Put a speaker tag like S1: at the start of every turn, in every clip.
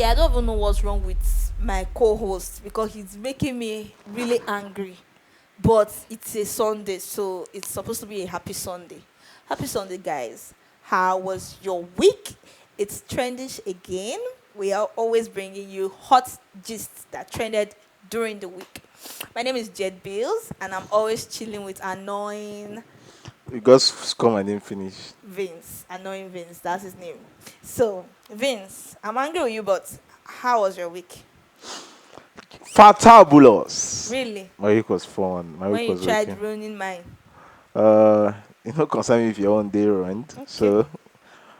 S1: I don't even know what's wrong with my co-host because he's making me really angry. But it's a Sunday, so it's supposed to be a happy Sunday. Happy Sunday, guys. How was your week? It's trendish again. We are always bringing you hot gists that trended during the week. My name is Jed Bills, and I'm always chilling with annoying
S2: You guys call my name finish.
S1: Vince. Annoying Vince, that's his name. So, Vince, I'm angry with you, but how was your week?
S2: Fatabulos.
S1: Really?
S2: My week was fun. My
S1: When
S2: week
S1: you
S2: was
S1: tried
S2: okay.
S1: ruining mine.
S2: Concern me if your own day ruined.
S1: Okay.
S2: So,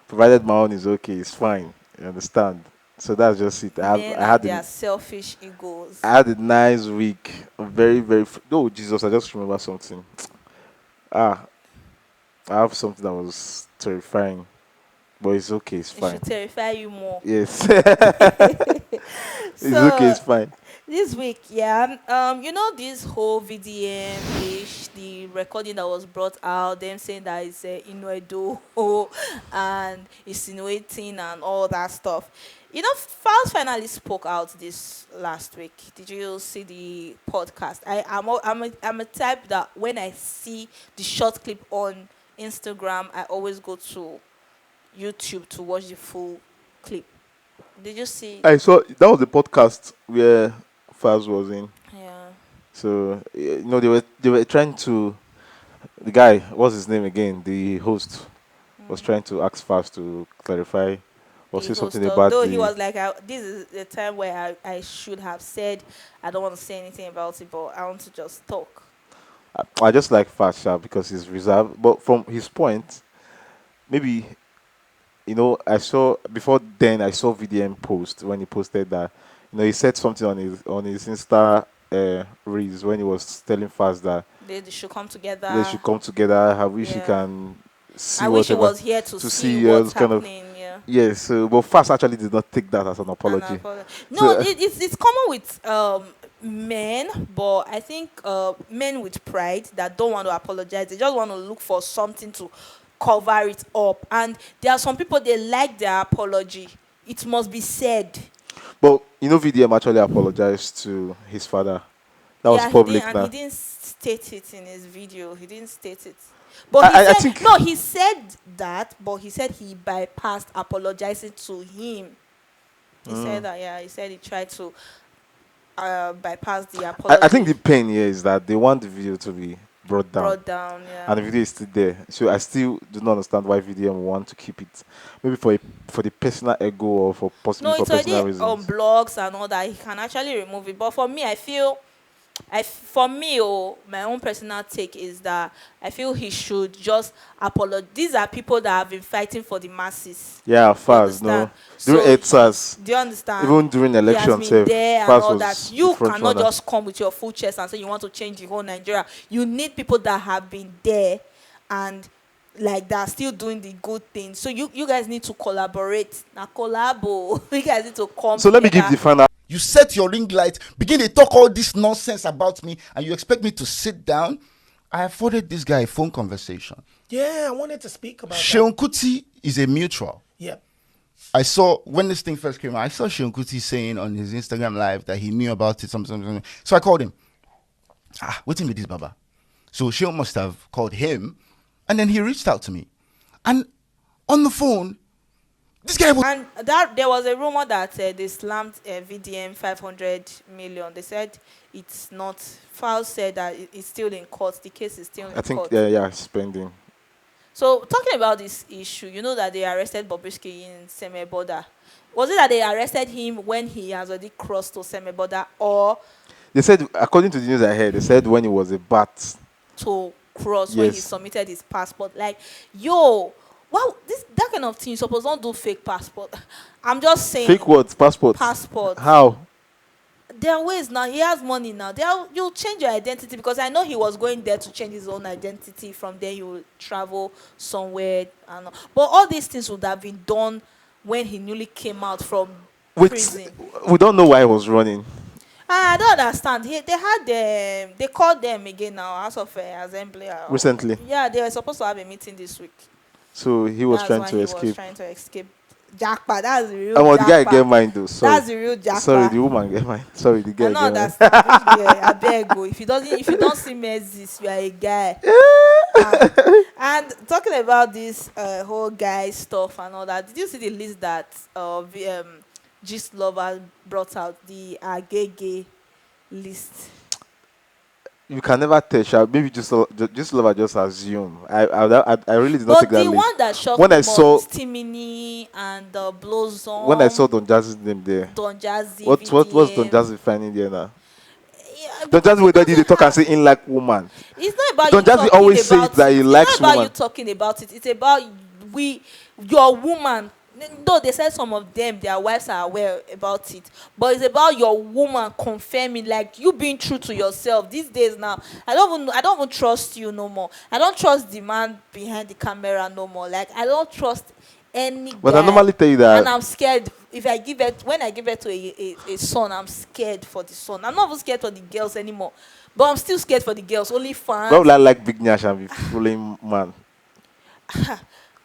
S2: provided my own is okay, it's fine. You understand? So that's just it.
S1: Men and their selfish egos.
S2: I had a nice week. Very, very. Oh Jesus! I just remember something. Ah, I have something that was terrifying, but it's okay. It's
S1: It should
S2: fine.
S1: terrify you more.
S2: Yes, it's okay.
S1: So
S2: It's fine.
S1: this week, this whole VDM ish, the recording that was brought out, them saying that it's Inuedo and insinuating and all that stuff. Falz finally spoke out this last week. Did you see the podcast? I'm a type that when I see the short clip on Instagram, I always go to YouTube to watch the full clip. Did you see?
S2: I saw that was the podcast where Falz was in.
S1: Yeah.
S2: So they were trying to. The guy, what's his name again? The host was trying to ask Falz to clarify or
S1: The
S2: say
S1: whole
S2: something
S1: stuff.
S2: about
S1: Though he
S2: the.
S1: was like, "This is the time where I should have said I don't want to say anything about it, but I want to just talk."
S2: I just like Falz Sha because he's reserved, but from his point, maybe I saw before then I saw VDM post when he posted that he said something on his Insta reels when he was telling Fast that
S1: They should come
S2: they
S1: together.
S2: should come together. I wish he
S1: Yeah.
S2: can see
S1: I wish he
S2: whatever
S1: was here to
S2: to
S1: see
S2: see
S1: what's
S2: kind of
S1: happening. Yeah.
S2: yes. But Fast actually did not take that as an
S1: And
S2: apology.
S1: no,
S2: So
S1: it's common with men, but I think men with pride that don't want to apologize. They just want to look for something to cover it up. And there are some people they like their apology. It must be said.
S2: but VDM actually apologized to his father. That was
S1: Yeah, he didn't,
S2: public
S1: and he
S2: now.
S1: didn't state it in his video. He didn't state it. But he
S2: I
S1: said
S2: think
S1: no. He said that, but he said he bypassed apologizing to him. He said that. Yeah, he said he tried to bypass the
S2: I think
S1: apology
S2: the pain here is that they want the video to be brought down.
S1: brought down. Yeah.
S2: And the video is still there. So I still do not understand why VDM want to keep it. Maybe for the personal ego or for possibly
S1: No,
S2: for
S1: it's already
S2: personal
S1: on
S2: reasons.
S1: blogs and all that. He can actually remove it. But for me, for me, my own personal take is that I feel he should just apologize. These are people that have been fighting for the masses.
S2: Yeah,
S1: You
S2: fast
S1: understand?
S2: no. During
S1: So,
S2: ETSAS,
S1: do you understand?
S2: even during
S1: He has
S2: elections,
S1: been there and
S2: fast
S1: all that.
S2: was the
S1: You
S2: front
S1: cannot
S2: runner.
S1: just come with your full chest and say you want to change the whole Nigeria. You need people that have been there and like that are still doing the good things. So you guys need to collaborate. Now collabo. You guys need to come
S2: So let me give
S1: together.
S2: the final.
S3: You set your ring light, begin to talk all this nonsense about me, and you expect me to sit down? I afforded this guy a phone conversation.
S4: Yeah, I wanted to speak about that.
S3: Sheon Kuti is a mutual.
S4: Yeah.
S3: I saw, when this thing first came out, I saw Sheon Kuti saying on his Instagram live that he knew about it, something. So I called him. Waiting with this Baba. So Sheon must have called him, and then he reached out to me. And on the phone, this guy was...
S1: And that there was a rumor that they slammed VDM 500 million. They said it's not. Falz said that it's still in court. The case is still in
S2: I think
S1: court.
S2: spending.
S1: So talking about this issue, you know that they arrested Bobrisky in Semeboda. Was it that they arrested him when he has already crossed to Semeboda, or
S2: They said, according to the news I heard, they said when he was a bat.
S1: to cross when he
S2: Yes.
S1: submitted his passport? Like, yo, wow, that kind of thing you suppose don't do fake passport. I'm just saying.
S2: Fake what? Passport.
S1: Passport.
S2: How?
S1: There are ways now. He has money now. You'll change your identity because I know he was going there to change his own identity. From there, he will travel somewhere. But all these things would have been done when he newly came out from prison.
S2: We don't know why he was running.
S1: I don't understand. They called them again now, House of Assembly.
S2: Recently.
S1: Yeah, they were supposed to have a meeting this week.
S2: So he was
S1: That's
S2: trying
S1: why
S2: to
S1: he
S2: escape.
S1: was trying to escape jackpot. That's the real
S2: And the guy get
S1: jackpot.
S2: mine though. Sorry.
S1: That's the real
S2: Sorry, the
S1: jackpot.
S2: woman get mine. Sorry, the
S1: I
S2: guy
S1: don't
S2: get mine.
S1: understand. Which girl? I beg go. If you don't see Mezis, you are a guy. Um, and talking about this whole guy stuff and all that, did you see the list that Gist Lover brought out, the gay list?
S2: You can never tell. Maybe just love. I just assume. I really did not take
S1: But
S2: that
S1: the
S2: list.
S1: one that shocked
S2: When
S1: me
S2: I
S1: more
S2: saw
S1: is Timini and
S2: when I saw
S1: Blossom,
S2: Don Jazzy's name there,
S1: Don Jazzy,
S2: what's Don
S1: VDM.
S2: Jazzy finding there now?
S1: Yeah,
S2: Don
S1: because
S2: Jazzy
S1: he
S2: whether they
S1: doesn't
S2: talk and
S1: have.
S2: say in like woman.
S1: It's not about
S2: Don
S1: you
S2: Jazzy
S1: talking
S2: always says
S1: about
S2: that
S1: it.
S2: he
S1: It's not
S2: likes
S1: about you
S2: woman.
S1: talking about it. It's about we, your woman. Though they said some of them, their wives are aware about it, but it's about your woman confirming, like you being true to yourself. These days now, I don't even trust you no more. I don't trust the man behind the camera no more. Like I don't trust any
S2: But I
S1: guy,
S2: normally tell you
S1: and
S2: that
S1: I'm scared. If I give it when I give it to a son, I'm scared for the son. I'm not even scared for the girls anymore, but I'm still scared for the girls. Only
S2: why would
S1: fans.
S2: I like Big Nash and be fooling man?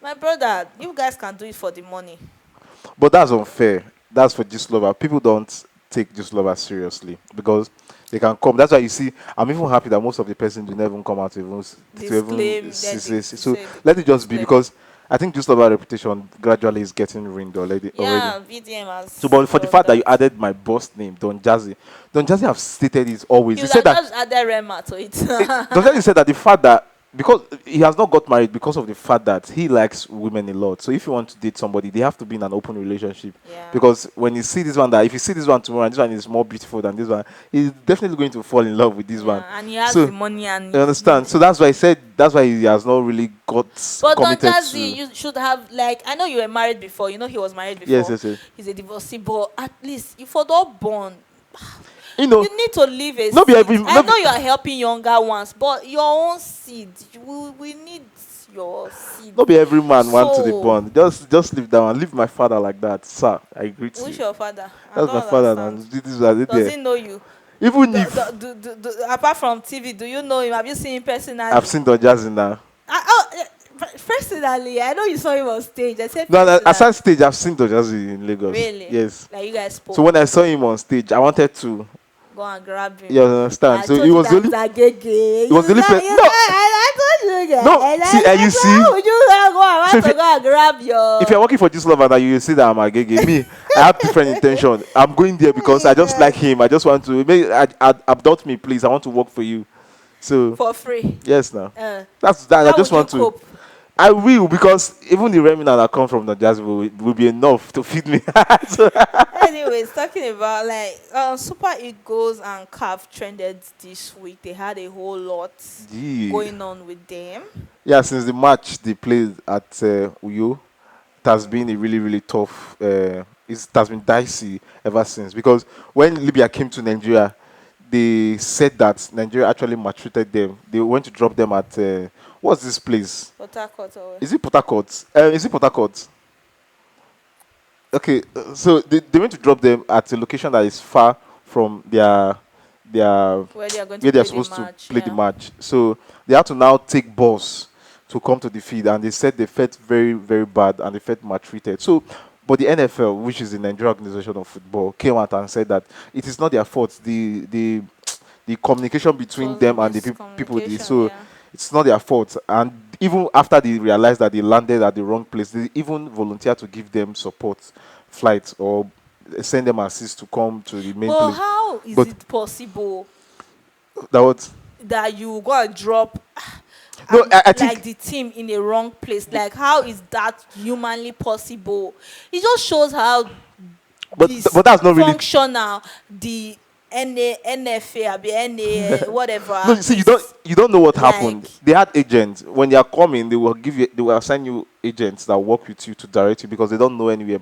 S1: My brother, you guys can do it for the money.
S2: But that's unfair. That's for just lover. People don't take just lover seriously because they can come. That's why you see. I'm even happy that most of the persons do never even come out to even
S1: Disclaim,
S2: so
S1: say
S2: let it just be
S1: disclaimer.
S2: because I think just lover reputation gradually is getting ruined already.
S1: Yeah, VDM
S2: So,
S1: has
S2: but for the
S1: done
S2: fact that you
S1: that.
S2: added my boss name, Don Jazzy have stated it always.
S1: You
S2: He
S1: would
S2: said
S1: have
S2: that
S1: just added Rema to it.
S2: Don Jazzy said that the fact that because he has not got married because of the fact that he likes women a lot. So if you want to date somebody, they have to be in an open relationship.
S1: Yeah.
S2: Because when you see this one, that if you see this one tomorrow and this one is more beautiful than this one, he's definitely going to fall in love with this one.
S1: Yeah, and he has
S2: So
S1: the money and
S2: you understand. So that's why I said that's why he has not really got
S1: but Don
S2: committed
S1: Jazzy,
S2: to.
S1: you should have, like, I know you were married before. You know he was married
S2: Yes,
S1: before.
S2: yes, yes.
S1: He's a divorcee, but at least if for not born,
S2: You know,
S1: you need to leave a
S2: not be
S1: seed.
S2: every
S1: I
S2: not be,
S1: know you are helping younger ones, but your own seed, we need your seed.
S2: not be every man want to the
S1: So,
S2: bond. Just leave that one. Leave my father like that, sir. I greet
S1: who's
S2: you.
S1: your father? I
S2: That's my
S1: don't
S2: father,
S1: understand.
S2: and this is it
S1: Does
S2: there.
S1: he know you?
S2: Even if
S1: Apart from TV, do you know him? Have you seen him
S2: I've
S1: personally?
S2: seen Don Jazzy now.
S1: Personally, I know you saw him on stage. I said
S2: No, no,
S1: personally.
S2: aside stage, I've seen Don Jazzy in Lagos.
S1: Really?
S2: Yes.
S1: Like you guys
S2: So
S1: spoke.
S2: when I saw him on stage, I wanted to,
S1: Go and grab him.
S2: you understand.
S1: I
S2: So
S1: told
S2: it
S1: you
S2: was
S1: that
S2: only,
S1: it's a gay gay.
S2: it was the only person. No,
S1: I told you
S2: no.
S1: guys.
S2: See, and you see,
S1: How would you go? I
S2: so
S1: want to go and grab
S2: if
S1: your.
S2: you're working for this lover now, you will see that I'm a gay. Me, I have different intention. I'm going there because I just like him. I just want to abduct me, please. I want to work for you. So
S1: For free.
S2: yes, now
S1: Uh,
S2: that's that. I
S1: how
S2: just
S1: would you
S2: want to.
S1: cope?
S2: I will because even the remnant that come from the jazz will be enough to feed me. So,
S1: Anyways, talking about like Super Eagles and CAF trended this week. They had a whole lot
S2: yeah.
S1: going on with them.
S2: Yeah, since the match they played at Uyo, it has been a really, really tough. It has been dicey ever since because when Libya came to Nigeria, they said that Nigeria actually maltreated them. They went to drop them at what's this place?
S1: Port Harcourt or
S2: Is it Port Harcourt? Is it Port Harcourt? Okay, so they went to drop them at a location that is far from their
S1: where they are going to
S2: where they're
S1: play the
S2: supposed to
S1: match.
S2: play the
S1: Yeah.
S2: match. So they had to now take bus to come to the field, and they said they felt very, very bad and they felt maltreated. So, but the NFL, which is the Nigerian Organization of Football, came out and said that it is not their fault. The communication
S1: It
S2: between
S1: was a
S2: them and the people did.
S1: miscommunication.
S2: So
S1: Yeah.
S2: it's not their fault. And even after they realized that they landed at the wrong place, they even volunteered to give them support flights or send them assist to come to the main
S1: But
S2: place.
S1: how is
S2: But
S1: it possible
S2: that was
S1: that you go and drop
S2: no. I think,
S1: like the team in a wrong place? Like how is that humanly possible? It just shows how
S2: but that's not really.
S1: dysfunctional the NFA, abi NA, whatever.
S2: No, you see,
S1: is
S2: you don't know what
S1: like.
S2: happened. They had agents. When they are coming, they will assign you agents that work with you to direct you because they don't know anywhere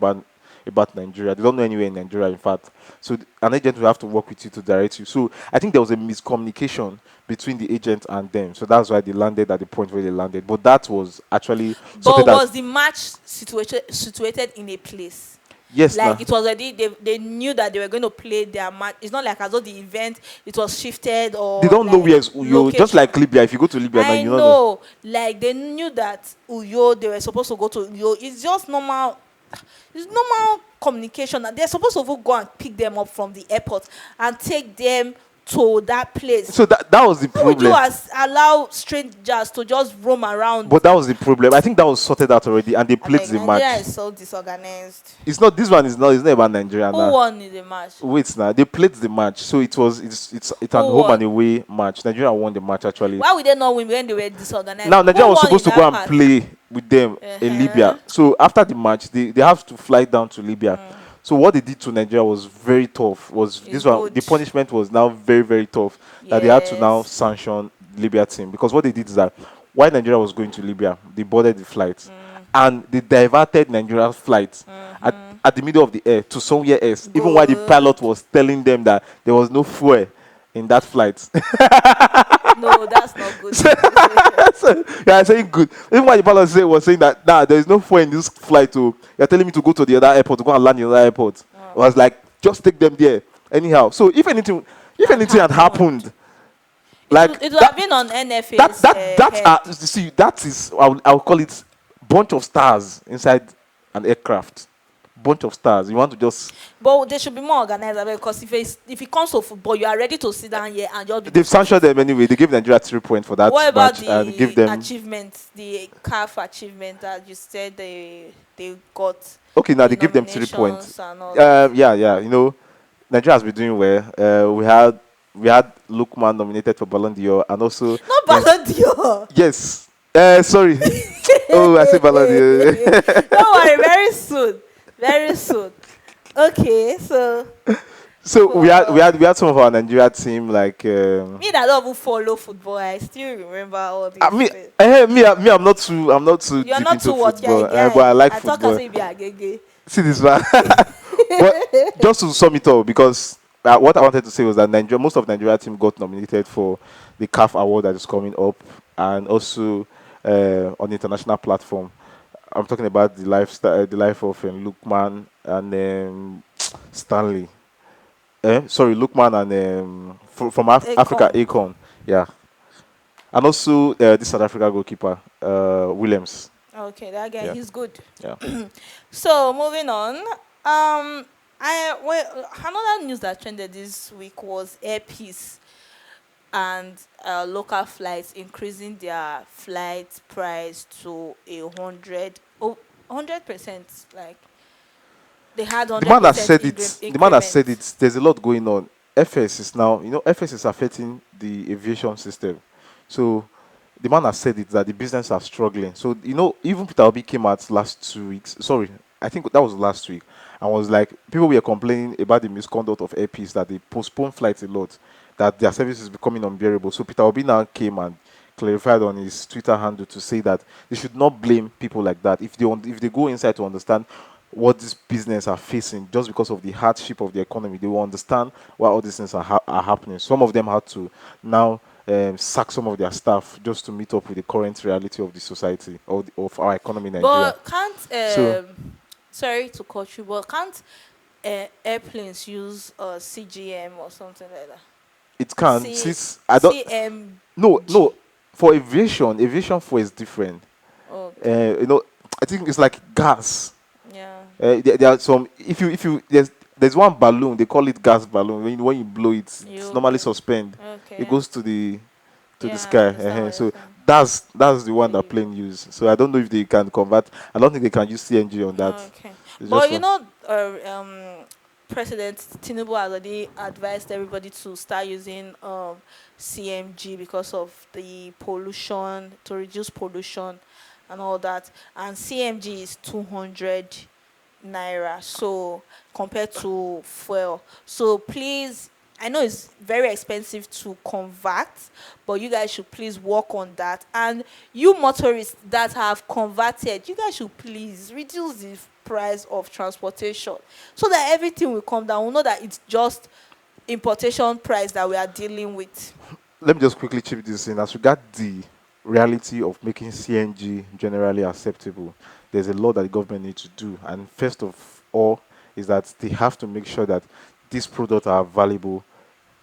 S2: about Nigeria. They don't know anywhere in Nigeria, in fact. So an agent will have to work with you to direct you. So I think there was a miscommunication between the agent and them. So that's why they landed at the point where they landed. But that was actually
S1: But
S2: sorted out.
S1: was the match situated in a place?
S2: Yes,
S1: Like
S2: now.
S1: it was already, they knew that they were going to play their match. It's not like as though the event it was shifted or
S2: They don't know
S1: like
S2: where you just
S1: location.
S2: like Libya. If you go to Libya now,
S1: I
S2: you know.
S1: know, like they knew that Uyo, they were supposed to go to Uyo. It's just normal it's normal communication, and they're supposed to go and pick them up from the airport and take them to that place.
S2: So that was the
S1: Why would you
S2: problem.
S1: allow strangers to just roam around?
S2: But that was the problem. I think that was sorted out already, and they
S1: I
S2: played
S1: beg,
S2: the
S1: Nigeria
S2: match.
S1: is so disorganized.
S2: It's not, this one is not, it's not about Nigeria
S1: Who
S2: now.
S1: won in the match?
S2: Wait now, they played the match, so it's an
S1: Who
S2: home and
S1: won?
S2: away match. Nigeria won the match actually.
S1: Why would they not win when they were disorganized?
S2: Now Nigeria
S1: Who
S2: was
S1: won in
S2: supposed to go
S1: that
S2: and
S1: part?
S2: play with them in
S1: Uh-huh.
S2: Libya. So after the match, they have to fly down to Libya. So what they did to Nigeria was very tough. Was
S1: It's
S2: this one,
S1: good.
S2: the punishment was now very very tough, that they had to now
S1: Yes.
S2: sanction Libya team, because what they did is that while Nigeria was going to Libya, they boarded the flight and they diverted Nigeria's flight at the middle of the air to somewhere else, even while the
S1: Good.
S2: pilot was telling them that there was no fuel in that flight.
S1: No, that's not good.
S2: So, yeah, saying good. Even when the pilot was saying that, nah, there is no fuel in this flight. To you're telling me to go to the other airport, to go and land in the other airport. I was like, just take them there. Anyhow, so if
S1: Had
S2: anything had
S1: happened.
S2: happened, like
S1: It would have been on NFA's
S2: that's
S1: head.
S2: you see, that is, I would call it bunch of stars inside an aircraft. Bunch of stars. You want to just,
S1: But they should be more organized because if it comes to football, you are ready to sit down here and just be
S2: they've
S1: discussing
S2: sanctioned them
S1: football.
S2: anyway. They gave Nigeria 3 points for that
S1: What about
S2: match and give
S1: the
S2: them.
S1: achievement, the CAF achievement that you said they got,
S2: Okay, now
S1: the
S2: they give them 3 points.
S1: nominations and all that?
S2: Yeah, yeah. You know, Nigeria has been doing well. We had Lukman nominated for Ballon d'Or, and also
S1: Not Ballon d'Or.
S2: yes. Sorry. Oh, I say Ballon d'Or.
S1: Don't worry, very soon, very soon. Okay, so
S2: So we had we
S1: for
S2: had we had some of our Nigeria team like.
S1: me that don't even follow football, I still remember all
S2: I
S1: these
S2: mean,
S1: things.
S2: I'm not too
S1: You're
S2: deep
S1: not
S2: into
S1: too what, you're a
S2: football, but
S1: guy.
S2: I like
S1: I talk as
S2: football.
S1: if you be a gay.
S2: See this one. But just to sum it up, because what I wanted to say was that most of Nigeria team got nominated for the CAF award that is coming up, and also on the international platform. I'm talking about the life of Lukman and Stanley. Sorry, Lukman and from Africa,
S1: Akon.
S2: Akon. Yeah, and also this South Africa goalkeeper, Williams.
S1: Okay, that guy,
S2: Yeah,
S1: he's good.
S2: yeah.
S1: So moving on. Another news that trended this week was Air Peace and local flights increasing their flight price to 100%. Like they had
S2: The man that
S1: 100%
S2: said it, the man that said
S1: increment.
S2: it, there's a lot going on. FS is now, FS is affecting the aviation system. So the man has said it that the business are struggling. So, even Peter Obi came out last 2 weeks. Sorry, I think that was last week. And was like, people were complaining about the misconduct of airpeace, that they postpone flights a lot, that their service is becoming unbearable. So Peter Obi now came and clarified on his Twitter handle to say that they should not blame people like that. If they go inside to understand what this business are facing just because of the hardship of the economy, they will understand why all these things are happening. Some of them had to now sack some of their staff just to meet up with the current reality of the society, of our economy in Nigeria.
S1: But can't
S2: So
S1: sorry to cut you, but can't airplanes use CGM or something like that?
S2: it can,
S1: C
S2: since I don't, no,
S1: CMG.
S2: no, for aviation fuel is different.
S1: Okay.
S2: I think it's like gas.
S1: Yeah.
S2: There are some. If you there's one balloon, they call it gas balloon. When you blow it, it's
S1: You
S2: normally suspend. It
S1: okay.
S2: goes to the
S1: Yeah, I
S2: sky.
S1: understand what you're
S2: So
S1: saying.
S2: that's the one that
S1: Really.
S2: plane use. So I don't know if they can convert. I don't think they can use CNG on that.
S1: Okay.
S2: It's just
S1: But
S2: one.
S1: President Tinubu has already advised everybody to start using CMG because of the pollution, to reduce pollution and all that. And CMG is 200 naira, so compared to fuel. So please, I know it's very expensive to convert, but you guys should please work on that. And you motorists that have converted, you guys should please reduce the price of transportation so that everything will come down. We know that it's just importation price that we are dealing with.
S2: Let me just quickly chip this in. As regard the reality of making CNG generally acceptable, there's a lot that the government needs to do. And first of all, is that they have to make sure that these products are available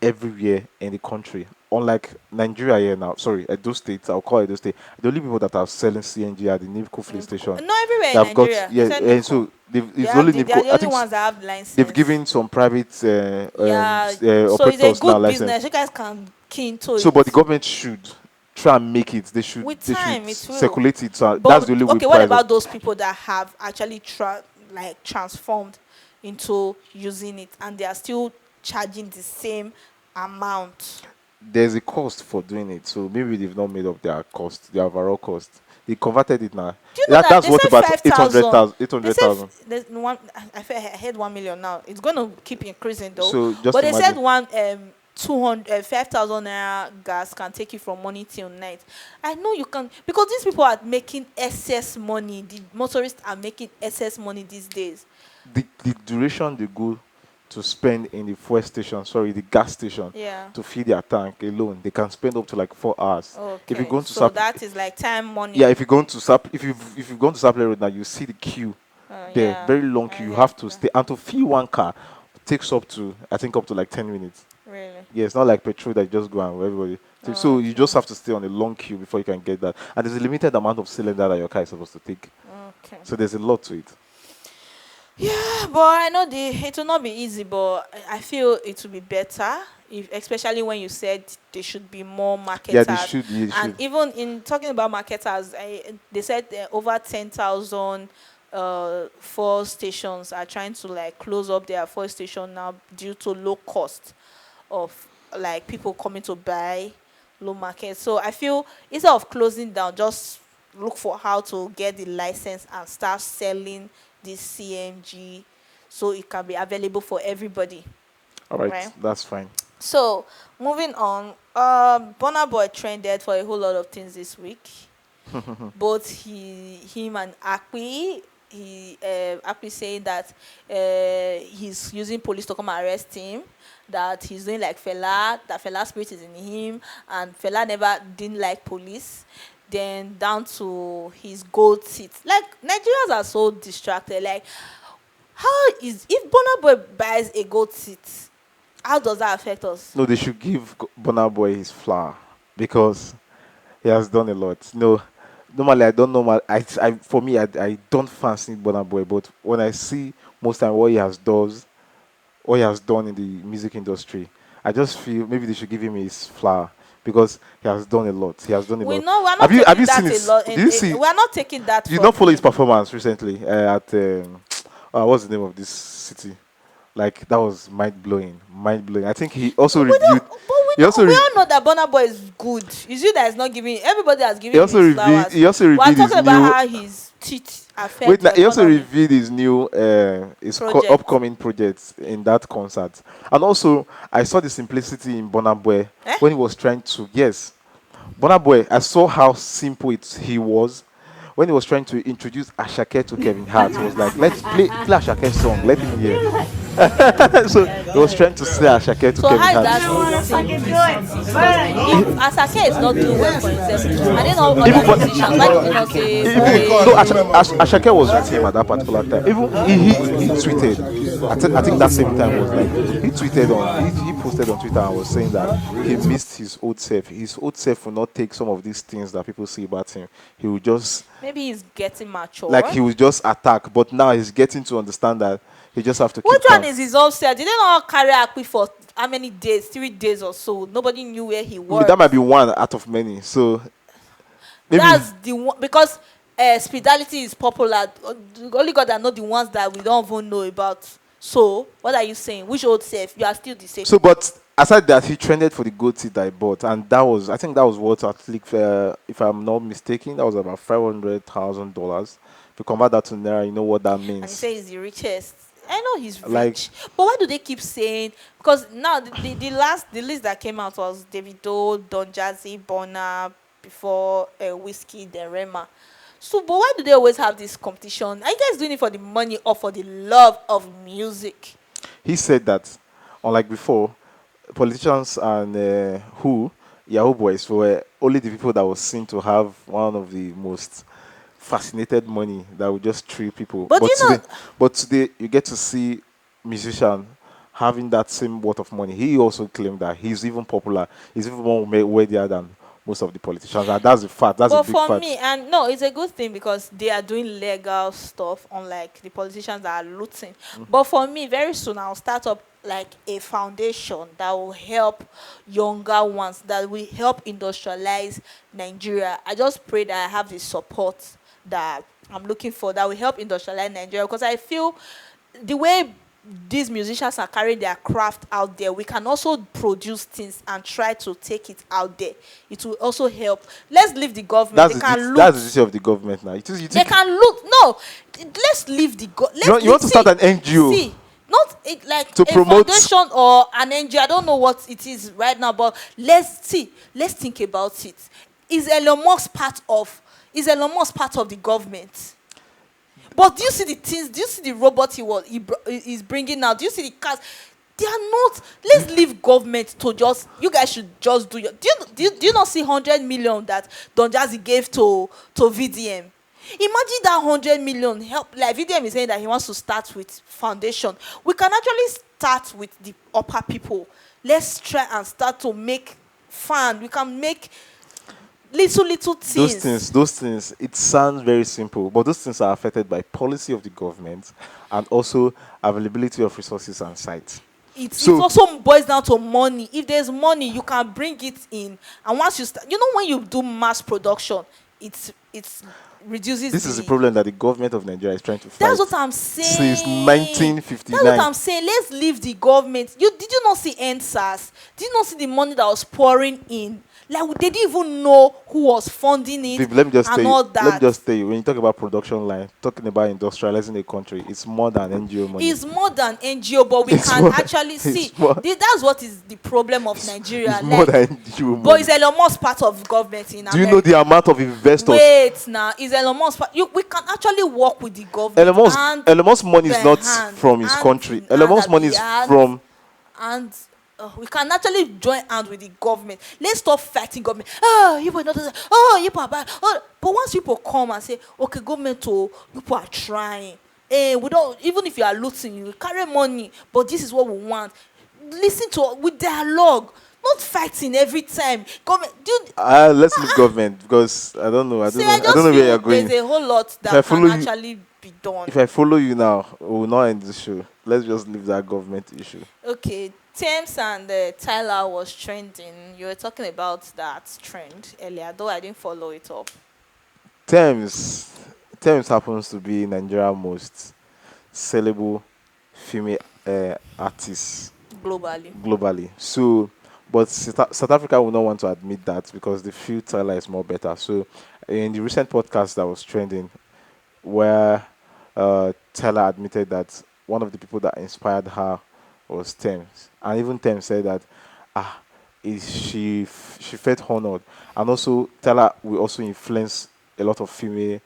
S2: everywhere in the country. unlike Nigeria here now, sorry, Edo State, I'll call Edo State, the only people that are selling CNG at the Nipco filling station.
S1: No, everywhere
S2: They
S1: in
S2: have got,
S1: Nigeria. You
S2: yeah,
S1: said
S2: and
S1: Nipco.
S2: so it's only
S1: They are
S2: Nipco.
S1: the
S2: I
S1: only
S2: think
S1: ones that have
S2: they've
S1: license.
S2: given some private
S1: Yeah, so it's a
S2: operators now
S1: good
S2: license.
S1: business. You guys can key into
S2: So, but the
S1: it.
S2: government should try and make it.
S1: With
S2: They should
S1: time, it will.
S2: circulate it. So that's the
S1: But
S2: only way
S1: okay, what
S2: price of.
S1: about those people that have actually transformed into using it and they are still charging the same amount?
S2: There's a cost for doing it, so maybe they've not made up their cost, their overall cost. They converted it now.
S1: Do you know that
S2: That's
S1: they
S2: what
S1: said
S2: about
S1: 5,000? They said
S2: 800,000.
S1: there's one. I heard 1 million now. It's going to keep increasing though.
S2: So just
S1: But they said
S2: imagine.
S1: one 200 5,000 naira gas can take you from morning till night. I know you can because these people are making excess money. The motorists are making excess money these days.
S2: The duration they go to spend in the fuel station, sorry, the gas station,
S1: Yeah.
S2: to fill their tank alone, they can spend up to like 4 hours. If you're
S1: Okay.
S2: going to
S1: So
S2: sap,
S1: that is like time money.
S2: yeah, if you're going to sap, if you've gone to Sapler Road now, you see the queue there,
S1: Yeah.
S2: very long queue. You have to stay, and to fill one car takes up to, I think, up to like 10 minutes.
S1: Really.
S2: Yeah, it's not like petrol that you just go and everybody. So you just have to stay on a long queue before you can get that. And there's a limited amount of cylinder that your car is supposed to take.
S1: Okay.
S2: So there's a lot to it.
S1: Yeah, but I know it will not be easy, but I feel it will be better, if, especially when you said there should be more
S2: Yeah, they
S1: marketers.
S2: should. Yeah, they
S1: And
S2: should.
S1: even in talking about marketers, they said over 10,000 fuel stations are trying to like close up their fuel station now due to low cost of like people coming to buy low market. So I feel instead of closing down, just look for how to get the license and start selling this CMG so it can be available for everybody.
S2: All right,
S1: Right.
S2: that's fine.
S1: So moving on, BurnaBoy trended for a whole lot of things this week. Both him and Akpi. Akpi saying that he's using police to come and arrest him. That he's doing like Fela. That Fela spirit is in him, and Fela never didn't like police. Then down to his gold teeth. Like Nigerians are so distracted. Like, how is if Burna Boy buys a gold teeth? How does that affect us?
S2: No, they should give Burna Boy his flower because he has done a lot. No, normally I don't know. For me, I don't fancy Burna Boy, but when I see most time what he has done in the music industry, I just feel maybe they should give him his flower because he has done a lot. He has done a
S1: We
S2: lot.
S1: know we're not
S2: Have
S1: taking
S2: you
S1: that
S2: seen
S1: a
S2: his?
S1: lot.
S2: Did you see?
S1: We're not taking that.
S2: Did you
S1: from
S2: not follow his
S1: him.
S2: performance recently at what's the name of this city? Like that was mind blowing, mind blowing. I think he also
S1: We don't,
S2: reviewed.
S1: but we
S2: He
S1: know
S2: also
S1: we
S2: re-
S1: all know that Burna Boy is good. It's you that is not giving. Everybody has
S2: he
S1: given him
S2: also
S1: his
S2: revealed.
S1: flowers.
S2: He also
S1: We are
S2: revealed his
S1: talking about
S2: new.
S1: how his teeth affect
S2: Wait,
S1: the
S2: he also
S1: economy.
S2: revealed his new
S1: Project.
S2: upcoming projects in that concert. And also, I saw the simplicity in Burna Boy
S1: Eh?
S2: when he was trying to. Yes, Burna Boy. I saw how simple he was when he was trying to introduce Ashake to Kevin Hart. He was like, "Let's play Ashake's song. Let him hear." So he was trying to sell Ashake to
S1: So
S2: Kevin
S1: how is
S2: Hart.
S1: that simplicity? If Asake is not doing well for himself, I didn't know
S2: Even
S1: other
S2: but
S1: musicians. Why did you not say?
S2: no, Ashake was with him at that particular time. Even he tweeted. I think that same time was like he tweeted he posted on Twitter and was saying that he missed his old self. His old self will not take some of these things that people say about him. He will just
S1: Maybe he's getting mature.
S2: like he will just attack. But now he's getting to understand that he just have to keep
S1: Which
S2: calm.
S1: one is his own self? Did they not carry Akpi for how many days? 3 days or so. Nobody knew where he was.
S2: That might be one out of many. So maybe
S1: That's the one because spirituality is popular. Only God that know the ones that we don't even know about. So what are you saying? Which old self? You are still the same.
S2: so. But aside that, he trended for the gold teeth that I bought, and I think that was worth at least, if I'm not mistaken, that was about $500,000. If you convert that to naira, you know what that
S1: And he
S2: means.
S1: says he's the richest. I know he's rich,
S2: Like-
S1: but why do they keep saying? Because now the list that came out was Davido, Don Jazzy, Burna, before Whiskey, then Rema. So, but why do they always have this competition? Are you guys doing it for the money or for the love of music?
S2: He said that, unlike before, politicians and Yahoo boys were only the people that was seen to have one of the most fascinated money that would just thrill people.
S1: But you know-
S2: But today you get to see musicians having that same worth of money, he also claimed that he's even popular. He's even more wealthier than most of the politicians, and that's a fact. That's a
S1: But
S2: big
S1: for
S2: fact.
S1: me, and no, it's a good thing because they are doing legal stuff, unlike the politicians that are looting. But for me, very soon I'll start up like a foundation that will help younger ones, that will help industrialize Nigeria. I just pray that I have the support that I'm looking for, that will help industrialize Nigeria, because I feel the way these musicians are carrying their craft out there, we can also produce things and try to take it out there. It will also help. Let's leave the government. They can loot.
S2: That's the duty of the government now. You
S1: They
S2: think
S1: can loot. No, let's leave the let's
S2: you
S1: leave.
S2: want to start
S1: See,
S2: an NGO
S1: see, not it like
S2: to
S1: a
S2: promote?
S1: foundation or an NGO. I don't know what it is right now, but let's see. Let's think about it. Is Elon Musk part of? Is Elon Musk part of the government? But do you see the things? Do you see the robot he's bringing now? Do you see the cars? They are not. Let's leave government to just. You guys should just do your. Do you not see 100 million that Don Jazzy gave to VDM? Imagine that 100 million help. Like VDM is saying that he wants to start with foundation. We can actually start with the upper people. Let's try and start to make fun. We can make little things.
S2: Those things, it sounds very simple, but those things are affected by policy of the government and also availability of resources and sites.
S1: It
S2: So
S1: also boils down to money. If there's money, you can bring it in, and once you start, when you do mass production, it's reduces.
S2: this is the problem that the government of Nigeria is trying to fight
S1: That's what I'm saying.
S2: since
S1: That's what
S2: 1959.
S1: I'm saying. Let's leave the government. Did you not see NSAS? Did you not see the money that was pouring in? Like they didn't even know who was funding it
S2: Let me just
S1: and
S2: tell you.
S1: all
S2: Let
S1: that.
S2: me just tell you. When you talk about production line, talking about industrializing a country, it's more than NGO money.
S1: It's more than NGO, but we
S2: It's
S1: can
S2: more-
S1: actually see.
S2: it's more-
S1: That's what is the problem of Nigeria.
S2: It's more
S1: Like,
S2: than NGO
S1: but
S2: money.
S1: is Elon Musk part of government in
S2: Do you
S1: America?
S2: know the amount of investors?
S1: Wait now, is Elon Musk part? We can actually work with the government.
S2: Elon Musk money is not from his country. Elon Musk money is from.
S1: And we can actually join hands with the government. Let's stop fighting government. Oh, you are not. Oh, you are bad. Oh, but once people come and say, okay, government, oh, people are trying. We don't. Even if you are looting, you carry money. But this is what we want. Listen to with dialogue, not fighting every time. Government, dude.
S2: Let's leave government because I don't know. I don't
S1: See,
S2: know. I
S1: just
S2: don't know where you're
S1: feel
S2: going.
S1: there's a whole lot
S2: If I
S1: that
S2: follow
S1: can
S2: you-
S1: actually be done.
S2: If I follow you now, we will not end the show. Let's just leave that government issue.
S1: Okay, Thames and Tyler was trending. You were talking about that trend earlier, though I didn't follow it up.
S2: Thames happens to be Nigeria's most sellable female artist
S1: Globally.
S2: globally. So, but South Africa will not want to admit that because they feel Tyler is more better. So, in the recent podcast that was trending, where Tyler admitted that one of the people that inspired her was Thames, and even Thames said that she felt honored, and also Tyler will also influence a lot of female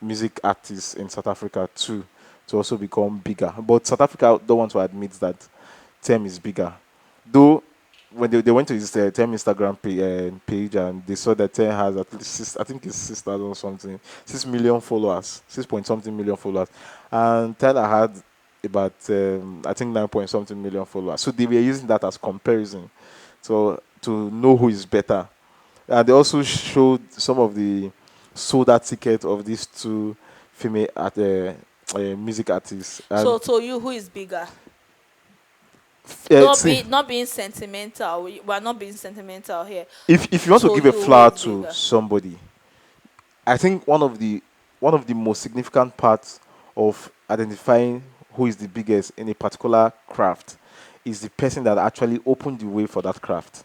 S2: music artists in South Africa too to also become bigger. But South Africa don't want to admit that Thames is bigger, though. When they went to his Tem Instagram page and they saw that Tem has at least I think it's 6,000 or something, 6 million followers, 6 point something million followers, and Tyler had about I think 9 point something million followers. So they were using that as comparison, so to know who is better. And they also showed some of the sold out ticket of these two female music artists. And
S1: So you, who is bigger?
S2: see,
S1: Not being sentimental. We're not being sentimental here.
S2: if you want to
S1: So
S2: give a
S1: you
S2: flower
S1: will
S2: to
S1: bigger.
S2: somebody, I think one of the most significant parts of identifying who is the biggest in a particular craft is the person that actually opened the way for that craft,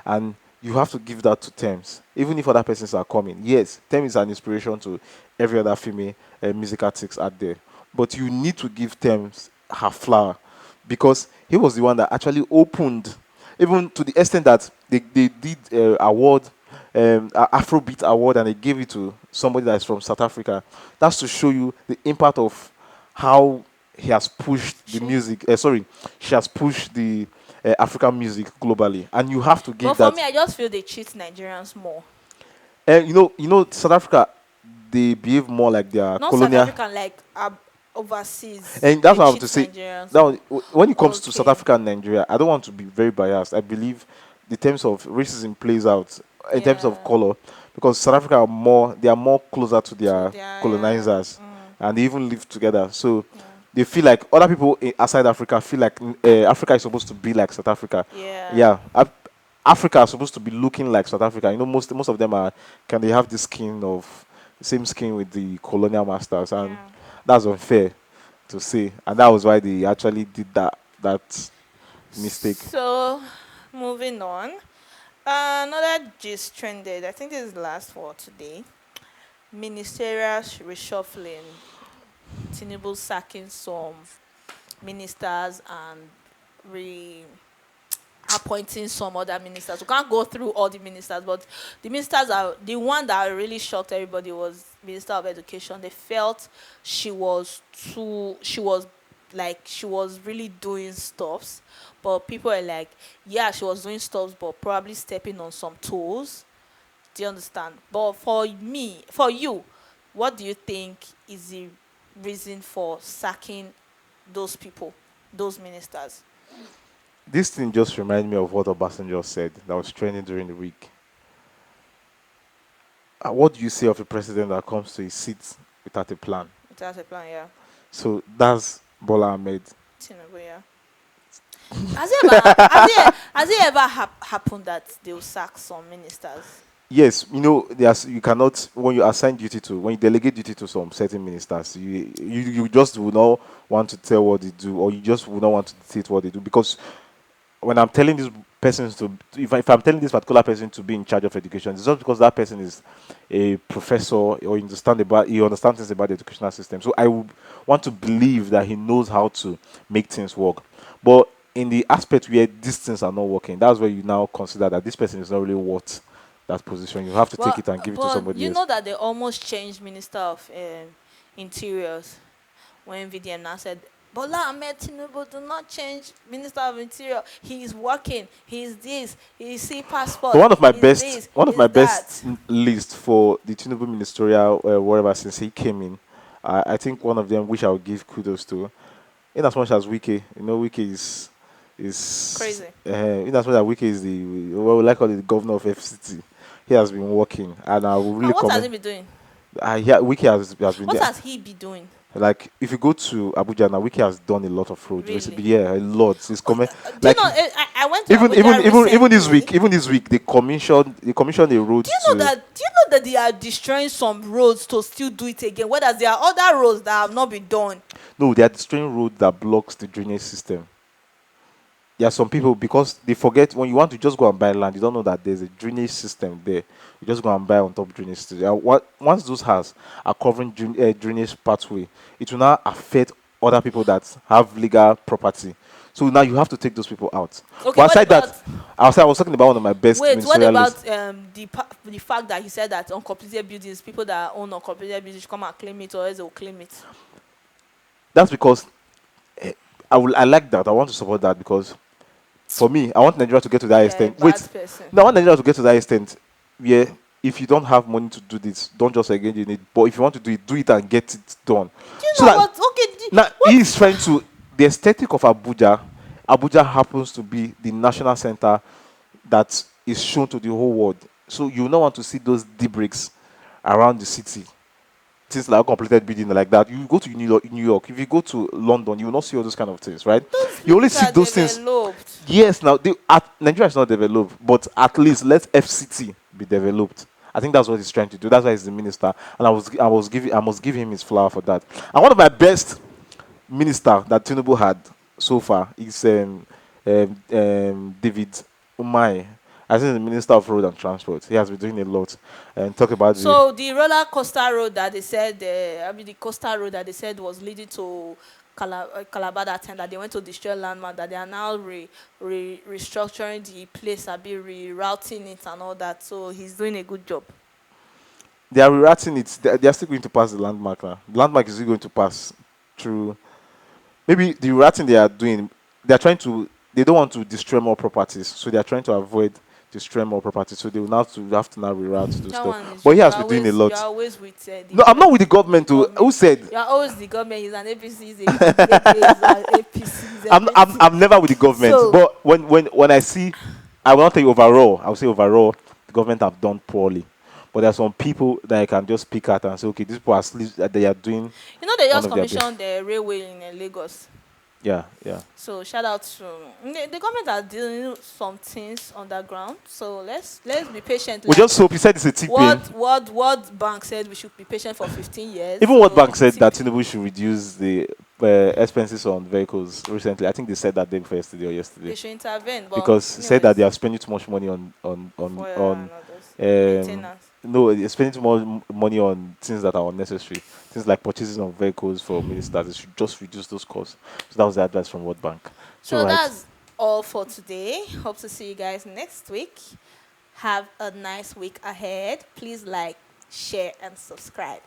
S2: and you have to give that to Thames, even if other persons are coming. Yes, Thames is an inspiration to every other female music artist out there, but you need to give Thames her flower because he was the one that actually opened, even to the extent that they did award, Afrobeat award, and they gave it to somebody that is from South Africa. That's to show you the impact of how he has pushed the music. She has pushed the African music globally, and you have to give
S1: But for
S2: that.
S1: me, I just feel they cheat Nigerians more.
S2: And you know, South Africa, they behave more like their
S1: Not South
S2: colonial.
S1: African, like overseas.
S2: And that's
S1: They
S2: what I want to
S1: cheat
S2: say.
S1: Nigerians.
S2: Now, when it comes to South
S1: Okay.
S2: Africa and Nigeria, I don't want to be very biased. I believe the terms of racism plays out in terms of
S1: Yeah.
S2: color, because South Africa are more, they are more closer to
S1: To
S2: their
S1: their yeah.
S2: colonizers, and they even live together. So
S1: Yeah.
S2: they feel like other people outside Africa feel like Africa is supposed to be like South Africa.
S1: Yeah.
S2: Yeah, Africa is supposed to be looking like South Africa. You know, most of them are, can they have this skin of same skin with the colonial masters, and
S1: Yeah.
S2: that's unfair to say, and that was why they actually did that mistake.
S1: So, moving on. Another gist trended. I think this is the last for today. Ministerial reshuffling. Tinubu sacking some ministers and re appointing some other ministers. We can't go through all the ministers, but the ministers are the one that really shocked everybody was Minister of Education. They felt she was like she was really doing stuffs, but people are like, yeah, she was doing stuffs, but probably stepping on some toes. Do you understand? But for me, for you, what do you think is the reason for sacking those people, those ministers?
S2: This thing just reminded me of what Obasanjo said that was trending during the week. What do you say of a president that comes to his seat without a plan?
S1: Without a plan, yeah.
S2: So that's Bola Ahmed.
S1: Tinubu, yeah. Has it ever happened that they will sack some ministers?
S2: Yes, you know, there's, you cannot, when you assign duty to, when you delegate duty to some certain ministers, you just will not want to tell what they do, or you just will not want to dictate what they do, because when I'm telling these persons to, if I'm telling this particular person to be in charge of education, it's just because that person is a professor, or he understands things about the educational system. So I would want to believe that he knows how to make things work. But in the aspect where these things are not working, that's where you now consider that this person is not really worth that position. You have to take
S1: But
S2: it and give it to
S1: but
S2: somebody
S1: you
S2: else.
S1: know that they almost changed Minister of Interiors when VDM now said, Bola Ahmed Tinubu do not change Minister of Interior. He is working. He is this. He is C
S2: But
S1: passport. He's this.
S2: one of my
S1: He's that.
S2: best list for the Tinubu ministerial whatever since he came in, I think one of them which I would give kudos to, in as much as Wike, you know, Wike is
S1: Crazy.
S2: in as much as Wike is the, what we like call it, the governor of FCT. He has been working, and I will really
S1: And what has
S2: comment.
S1: he been doing?
S2: Yeah, Wike has been
S1: What
S2: there.
S1: has he been doing?
S2: Like if you go to Abuja now, Wike has done a lot of roads recently.
S1: Really?
S2: Yeah, a lot. He's coming.
S1: Do you
S2: Like
S1: know? I went to Abuja recently.
S2: even this week, they commissioned a road to.
S1: Do you know that they are destroying some roads to still do it again? Whereas there are other roads that have not been done.
S2: No, they are destroying road that blocks the drainage system. There are some people, because they forget, when you want to just go and buy land, you don't know that there's a drainage system there. You just go and buy on top drainage system. Once those houses are covering drainage pathway, it will now affect other people that have legal property. So now you have to take those people out.
S1: Okay,
S2: But
S1: what
S2: aside that,
S1: about
S2: I was talking about one of my best
S1: wait? What about
S2: ministerialists.
S1: the fact that he said that uncompleted buildings, people that own uncompleted buildings should come and claim it, or else they will claim it.
S2: That's because I like that. I want to support that, because for me, I want Nigeria to get to that
S1: Yeah, a
S2: extent. Wait,
S1: bad person.
S2: no, I want Nigeria to get to that extent where if you don't have money to do this, don't just engage in it. But if you want to do it and get it done.
S1: Do you
S2: So
S1: know
S2: that
S1: what? Okay,
S2: now
S1: what?
S2: he is trying to, the aesthetic of Abuja. Abuja happens to be the national center that is shown to the whole world. So you don't want to see those debris around the city, things like completed building like that. You go to New York. If you go to London, you will not see all those kind of things, right?
S1: Those
S2: You only
S1: places
S2: see
S1: are
S2: those things.
S1: developed.
S2: Yes, now Nigeria is not developed, but at least let FCT be developed. I think that's what he's trying to do. That's why he's the minister, and I must give him his flower for that. And one of my best minister that Tinubu had so far is David Umai. I think the Minister of Road and Transport. He has been doing a lot, and talk about the.
S1: So the roller coaster road that they said, the coastal road that they said was leading to Calabar that time, that they went to destroy landmark, that they are now restructuring the place, rerouting it and all that. So he's doing a good job.
S2: They are rewriting it. They are still going to pass the landmark now. The landmark is still going to pass through. Maybe the rewriting they are doing, they are trying to. They don't want to destroy more properties, so they are trying to avoid to destroy more property. So they will have to now reroute to do
S1: That
S2: stuff.
S1: one is
S2: But he
S1: you
S2: has
S1: are
S2: been doing a
S1: always you are
S2: lot.
S1: always with
S2: No, I'm not with the government.
S1: government.
S2: Who said?
S1: You are always the government. He's an APC. He's a PDP. He's an APC. He's everything.
S2: I'm never with the government.
S1: So
S2: But when I see, I will not say overall. I will say overall, the government have done poorly. But there are some people that I can just pick at and say, okay, these people are they are doing
S1: you know they
S2: one
S1: just
S2: of their best.
S1: commissioned the railway in Lagos.
S2: Yeah, yeah.
S1: So shout out to the government are doing some things underground. So let's be patient.
S2: We
S1: Like
S2: just hope. He said it's a tipping.
S1: what bank said we should be patient for 15 years.
S2: Even World
S1: So
S2: Bank said that
S1: tip
S2: Tinubu should reduce the expenses on vehicles recently. I think they said that day before yesterday or
S1: they
S2: yesterday,
S1: should intervene. But
S2: because said that
S1: anyways,
S2: they are spending too much money
S1: for
S2: on
S1: and others
S2: um
S1: maintenance.
S2: no, they're spending too much money on things that are unnecessary. Things like purchasing of vehicles for ministers. They should just reduce those costs. So that was the advice from World Bank. So
S1: So
S2: right,
S1: that's all for today. Hope to see you guys next week. Have a nice week ahead. Please like, share, and subscribe.